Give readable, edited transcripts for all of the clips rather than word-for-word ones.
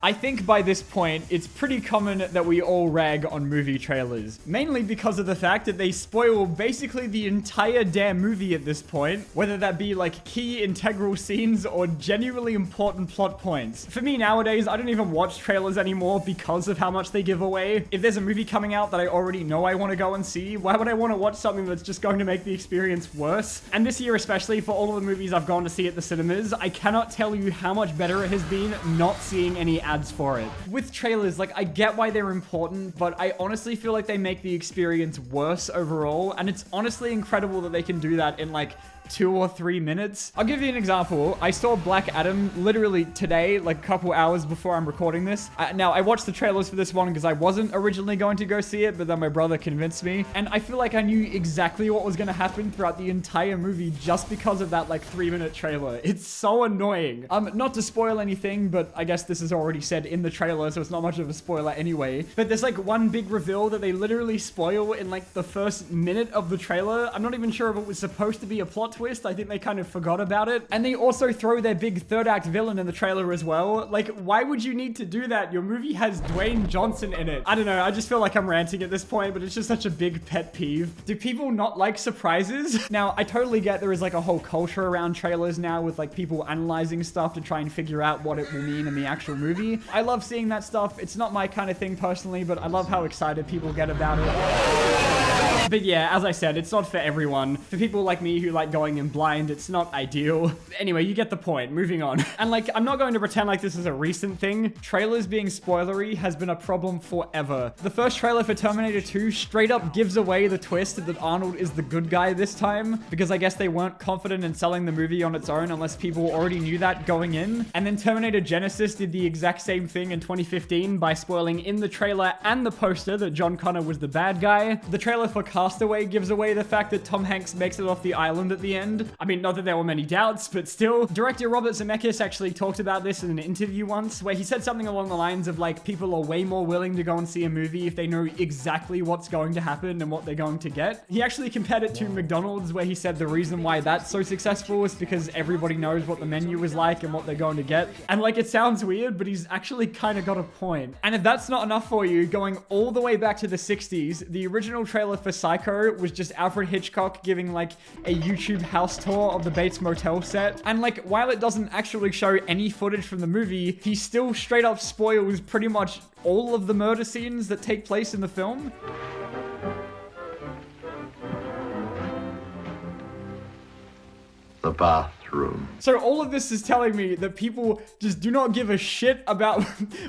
I think by this point, it's pretty common that we all rag on movie trailers, mainly because of the fact that they spoil basically the entire damn movie at this point, whether that be like key integral scenes or genuinely important plot points. For me nowadays, I don't even watch trailers anymore because of how much they give away. If there's a movie coming out that I already know I want to go and see, why would I want to watch something that's just going to make the experience worse? And this year especially, for all of the movies I've gone to see at the cinemas, I cannot tell you how much better it has been not seeing any ads for it. With trailers, like, I get why they're important, but I honestly feel like they make the experience worse overall, and it's honestly incredible that they can do that in like 2 or 3 minutes. I'll give you an example. I saw Black Adam literally today, like a couple hours before I'm recording this. Now, I watched the trailers for this one because I wasn't originally going to go see it, but then my brother convinced me. And I feel like I knew exactly what was going to happen throughout the entire movie just because of that like 3-minute trailer. It's so annoying. Not to spoil anything, but I guess this is already said in the trailer, so it's not much of a spoiler anyway. But there's like one big reveal that they literally spoil in like the first minute of the trailer. I'm not even sure if it was supposed to be a plot twist. I think they kind of forgot about it. And they also throw their big third act villain in the trailer as well. Like, why would you need to do that? Your movie has Dwayne Johnson in it. I don't know. I just feel like I'm ranting at this point, but it's just such a big pet peeve. Do people not like surprises? Now, I totally get there is like a whole culture around trailers now with like people analyzing stuff to try and figure out what it will mean in the actual movie. I love seeing that stuff. It's not my kind of thing personally, but I love how excited people get about it. But yeah, as I said, it's not for everyone. For people like me who like going in blind, it's not ideal. Anyway, you get the point. Moving on. And like, I'm not going to pretend like this is a recent thing. Trailers being spoilery has been a problem forever. The first trailer for Terminator 2 straight up gives away the twist that Arnold is the good guy this time, because I guess they weren't confident in selling the movie on its own unless people already knew that going in. And then Terminator Genesis did the exact same thing in 2015 by spoiling in the trailer and the poster that John Connor was the bad guy. The trailer for Castaway gives away the fact that Tom Hanks makes it off the island at the end. I mean, not that there were many doubts, but still. Director Robert Zemeckis actually talked about this in an interview once, where he said something along the lines of like, people are way more willing to go and see a movie if they know exactly what's going to happen and what they're going to get. He actually compared it to McDonald's, where he said the reason why that's so successful is because everybody knows what the menu is like and what they're going to get. And like, it sounds weird, but he's actually kind of got a point. And if that's not enough for you, going all the way back to the 60s, the original trailer for Psycho was just Alfred Hitchcock giving like a YouTube house tour of the Bates Motel set. And like, while it doesn't actually show any footage from the movie, he still straight up spoils pretty much all of the murder scenes that take place in the film. The bathroom. So all of this is telling me that people just do not give a shit about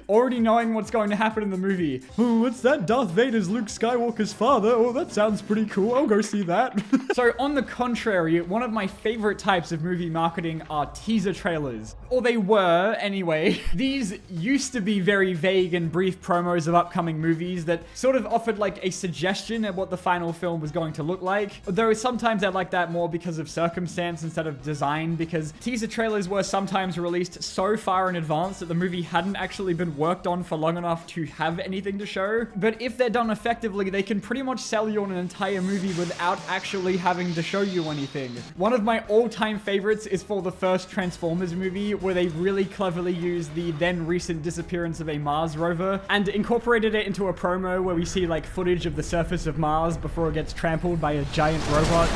already knowing what's going to happen in the movie. Oh, what's that? Darth Vader's Luke Skywalker's father. Oh, that sounds pretty cool. I'll go see that. So on the contrary, one of my favorite types of movie marketing are teaser trailers. Or they were, anyway. These used to be very vague and brief promos of upcoming movies that sort of offered like a suggestion at what the final film was going to look like. Though sometimes I like that more because of circumstance instead of design, because teaser trailers were sometimes released so far in advance that the movie hadn't actually been worked on for long enough to have anything to show. But if they're done effectively, they can pretty much sell you on an entire movie without actually having to show you anything. One of my all-time favorites is for the first Transformers movie, where they really cleverly used the then recent disappearance of a Mars rover and incorporated it into a promo where we see like footage of the surface of Mars before it gets trampled by a giant robot.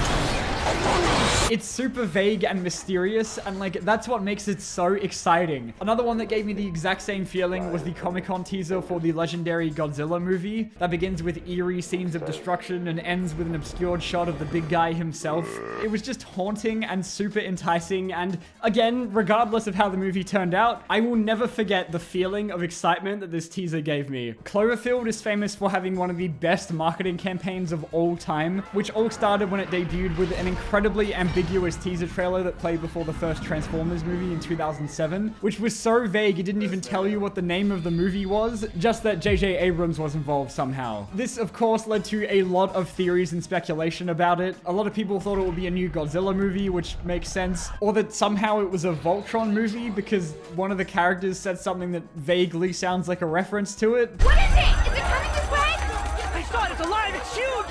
It's super vague and mysterious, and like, that's what makes it so exciting. Another one that gave me the exact same feeling was the Comic-Con teaser for the legendary Godzilla movie that begins with eerie scenes of destruction and ends with an obscured shot of the big guy himself. It was just haunting and super enticing, and again, regardless of how the movie turned out, I will never forget the feeling of excitement that this teaser gave me. Cloverfield is famous for having one of the best marketing campaigns of all time, which all started when it debuted with an incredibly ambiguous teaser trailer that played before the first Transformers movie in 2007, which was so vague it didn't even tell you what the name of the movie was, just that J.J. Abrams was involved somehow. This, of course, led to a lot of theories and speculation about it. A lot of people thought it would be a new Godzilla movie, which makes sense, or that somehow it was a Voltron movie because one of the characters said something that vaguely sounds like a reference to it. What is it? Is it coming this way? I saw it! It's alive! It's huge!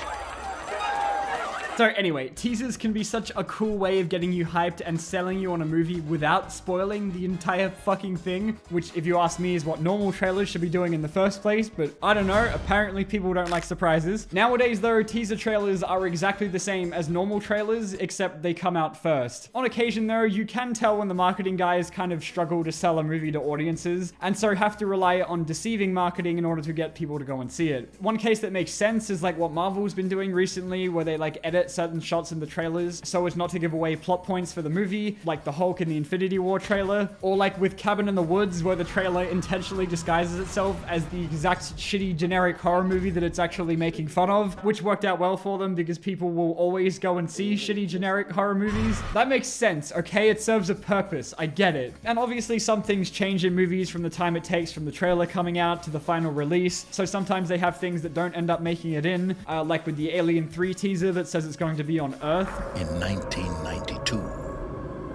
So anyway, teasers can be such a cool way of getting you hyped and selling you on a movie without spoiling the entire fucking thing, which if you ask me is what normal trailers should be doing in the first place, but I don't know, apparently people don't like surprises. Nowadays though, teaser trailers are exactly the same as normal trailers, except they come out first. On occasion though, you can tell when the marketing guys kind of struggle to sell a movie to audiences, and so have to rely on deceiving marketing in order to get people to go and see it. One case that makes sense is like what Marvel's been doing recently, where they like edit certain shots in the trailers so as not to give away plot points for the movie, like the Hulk in the Infinity War trailer, or like with Cabin in the Woods, where the trailer intentionally disguises itself as the exact shitty generic horror movie that it's actually making fun of, which worked out well for them because people will always go and see shitty generic horror movies. That makes sense, okay? It serves a purpose, I get it. And obviously some things change in movies from the time it takes from the trailer coming out to the final release, so sometimes they have things that don't end up making it in, like with the Alien 3 teaser that says it's going to be on Earth. In 1992,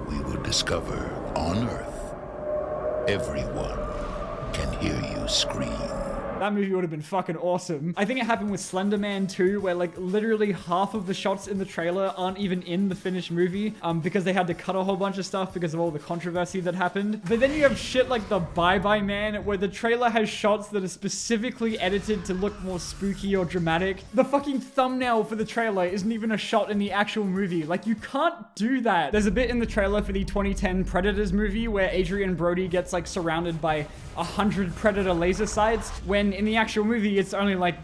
we will discover on Earth, everyone can hear you scream. That movie would have been fucking awesome. I think it happened with Slender Man 2, where like literally half of the shots in the trailer aren't even in the finished movie, because they had to cut a whole bunch of stuff because of all the controversy that happened. But then you have shit like the Bye Bye Man, where the trailer has shots that are specifically edited to look more spooky or dramatic. The fucking thumbnail for the trailer isn't even a shot in the actual movie. Like, you can't do that. There's a bit in the trailer for the 2010 Predators movie where Adrian Brody gets like surrounded by 100 Predator laser sights, when in the actual movie it's only like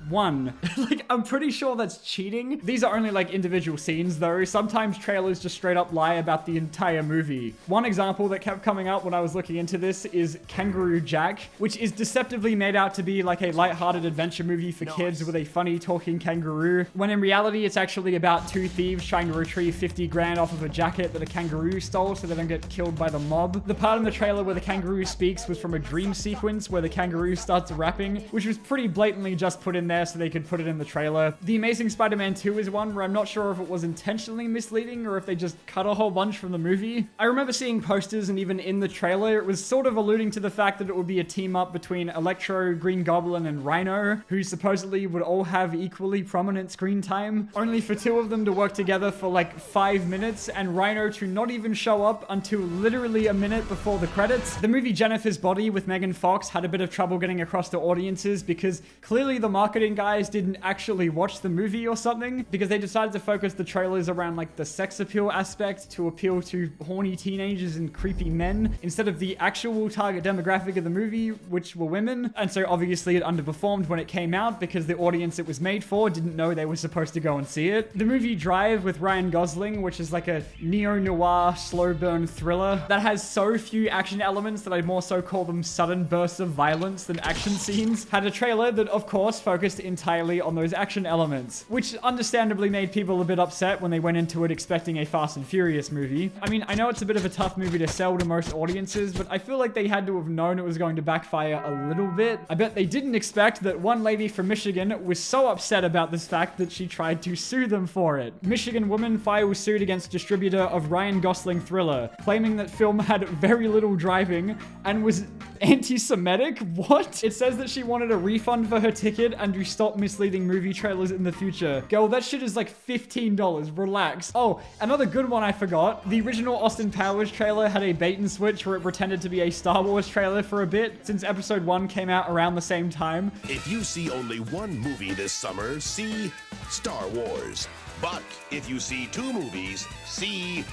one. Like, I'm pretty sure that's cheating. These are only like individual scenes though. Sometimes trailers just straight up lie about the entire movie. One example that kept coming up when I was looking into this is Kangaroo Jack, which is deceptively made out to be like a lighthearted adventure movie for kids with a funny talking kangaroo, when in reality it's actually about two thieves trying to retrieve 50 grand off of a jacket that a kangaroo stole so they don't get killed by the mob. The part in the trailer where the kangaroo speaks was from a dream sequence where the kangaroo starts rapping, which was pretty blatantly just put in there so they could put it in the trailer. The Amazing Spider-Man 2 is one where I'm not sure if it was intentionally misleading or if they just cut a whole bunch from the movie. I remember seeing posters and even in the trailer, it was sort of alluding to the fact that it would be a team up between Electro, Green Goblin, and Rhino, who supposedly would all have equally prominent screen time, only for two of them to work together for like 5 minutes and Rhino to not even show up until literally a minute before the credits. The movie Jennifer's Body with Megan Fox had a bit of trouble getting across to audiences because clearly the marketing guys didn't actually watch the movie or something, because they decided to focus the trailers around like the sex appeal aspect to appeal to horny teenagers and creepy men instead of the actual target demographic of the movie, which were women. And so obviously it underperformed when it came out because the audience it was made for didn't know they were supposed to go and see it. The movie Drive with Ryan Gosling, which is like a neo-noir slow burn thriller that has so few action elements that I'd more so call them sudden bursts of violence than action scenes, had a trailer that of course focused entirely on those action elements, which understandably made people a bit upset when they went into it expecting a Fast and Furious movie. I mean, I know it's a bit of a tough movie to sell to most audiences, but I feel like they had to have known it was going to backfire a little bit. I bet they didn't expect that one lady from Michigan was so upset about this fact that she tried to sue them for it. Michigan woman files suit against distributor of Ryan Gosling thriller, claiming that film had very little driving and was anti-Semitic? What? It says that she wanted a refund for her ticket and to stop misleading movie trailers in the future. Girl, that shit is like $15. Relax. Oh, another good one I forgot. The original Austin Powers trailer had a bait and switch where it pretended to be a Star Wars trailer for a bit, since episode 1 came out around the same time. If you see only one movie this summer, see Star Wars. But if you see two movies, see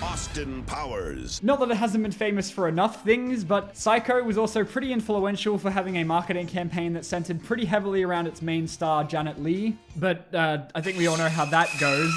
Austin Powers. Not that it hasn't been famous for enough things, but Psycho was also pretty influential for having a marketing campaign that centered pretty heavily around its main star, Janet Leigh. But I think we all know how that goes.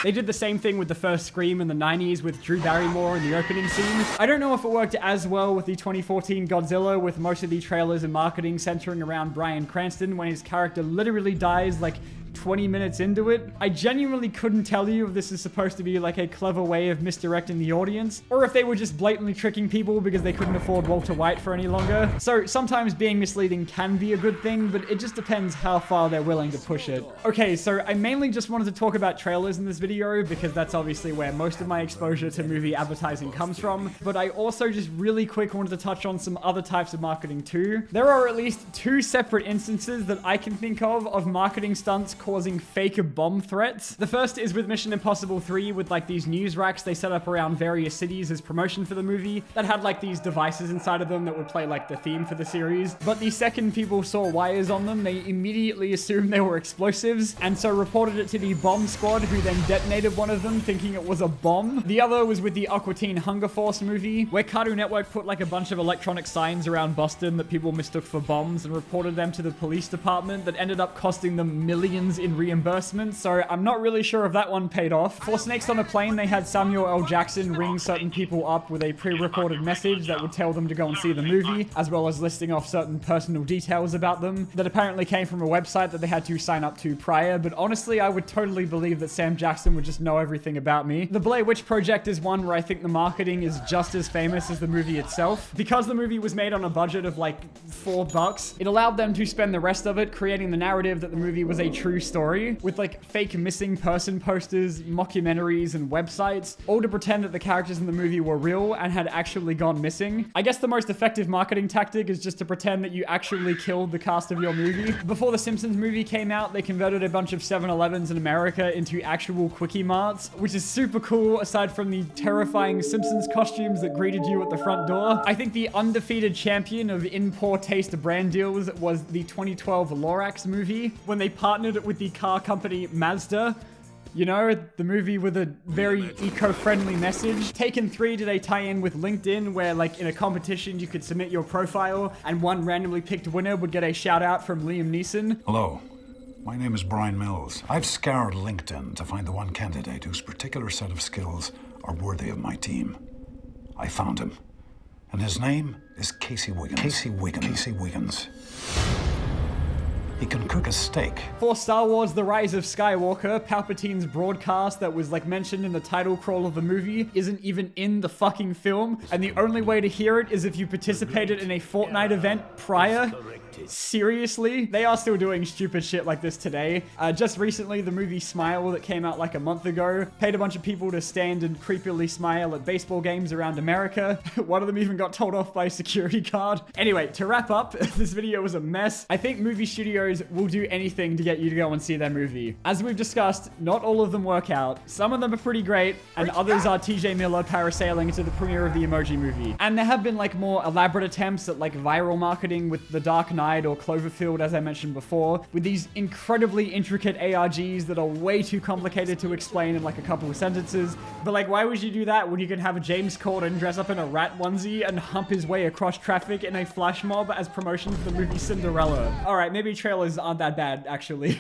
They did the same thing with the first Scream in the 90s with Drew Barrymore in the opening scene. I don't know if it worked as well with the 2014 Godzilla, with most of the trailers and marketing centering around Bryan Cranston when his character literally dies like 20 minutes into it. I genuinely couldn't tell you if this is supposed to be like a clever way of misdirecting the audience, or if they were just blatantly tricking people because they couldn't afford Walter White for any longer. So sometimes being misleading can be a good thing, but it just depends how far they're willing to push it. Okay, so I mainly just wanted to talk about trailers in this video because that's obviously where most of my exposure to movie advertising comes from, but I also just really quick wanted to touch on some other types of marketing too. There are at least 2 separate instances that I can think of marketing stunts causing fake bomb threats. The first is with Mission Impossible 3 with like these news racks they set up around various cities as promotion for the movie that had like these devices inside of them that would play like the theme for the series. But the second people saw wires on them, they immediately assumed they were explosives and so reported it to the bomb squad, who then detonated one of them thinking it was a bomb. The other was with the Aqua Teen Hunger Force movie, where Cartoon Network put like a bunch of electronic signs around Boston that people mistook for bombs and reported them to the police department that ended up costing them millions in reimbursements. So I'm not really sure if that one paid off. For Snakes on a Plane, they had Samuel L. Jackson ring certain people up with a pre-recorded message that would tell them to go and see the movie, as well as listing off certain personal details about them that apparently came from a website that they had to sign up to prior. But honestly, I would totally believe that Sam Jackson would just know everything about me. The Blair Witch Project is one where I think the marketing is just as famous as the movie itself. Because the movie was made on a budget of like $4, it allowed them to spend the rest of it creating the narrative that the movie was a true story, with like fake missing person posters, mockumentaries, and websites, all to pretend that the characters in the movie were real and had actually gone missing. I guess the most effective marketing tactic is just to pretend that you actually killed the cast of your movie. Before the Simpsons movie came out, they converted a bunch of 7-Elevens in America into actual Kwik-E-Marts, which is super cool aside from the terrifying Simpsons costumes that greeted you at the front door. I think the undefeated champion of in poor taste brand deals was the 2012 Lorax movie, when they partnered with the car company Mazda. You know, the movie with a very eco-friendly message. Taken 3 did a tie-in with LinkedIn where, like, in a competition you could submit your profile and one randomly picked winner would get a shout-out from Liam Neeson. Hello, my name is Brian Mills. I've scoured LinkedIn to find the one candidate whose particular set of skills are worthy of my team. I found him, and his name is Casey Wiggins. Casey Wiggins. He can cook a steak. For Star Wars The Rise of Skywalker, Palpatine's broadcast that was like mentioned in the title crawl of the movie isn't even in the fucking film, and the only way to hear it is if you participated in a Fortnite event prior. Seriously? They are still doing stupid shit like this today. Just recently, the movie Smile that came out like a month ago paid a bunch of people to stand and creepily smile at baseball games around America. One of them even got told off by a security guard. Anyway, to wrap up, this video was a mess. I think movie studios will do anything to get you to go and see their movie. As we've discussed, not all of them work out. Some of them are pretty great, and others are TJ Miller parasailing into the premiere of the Emoji Movie. And there have been like more elaborate attempts at like viral marketing with The Dark Knight or Cloverfield, as I mentioned before, with these incredibly intricate ARGs that are way too complicated to explain in like a couple of sentences. But like, why would you do that when you can have James Corden dress up in a rat onesie and hump his way across traffic in a flash mob as promotion for the movie Cinderella? Alright, maybe trailers aren't that bad, actually.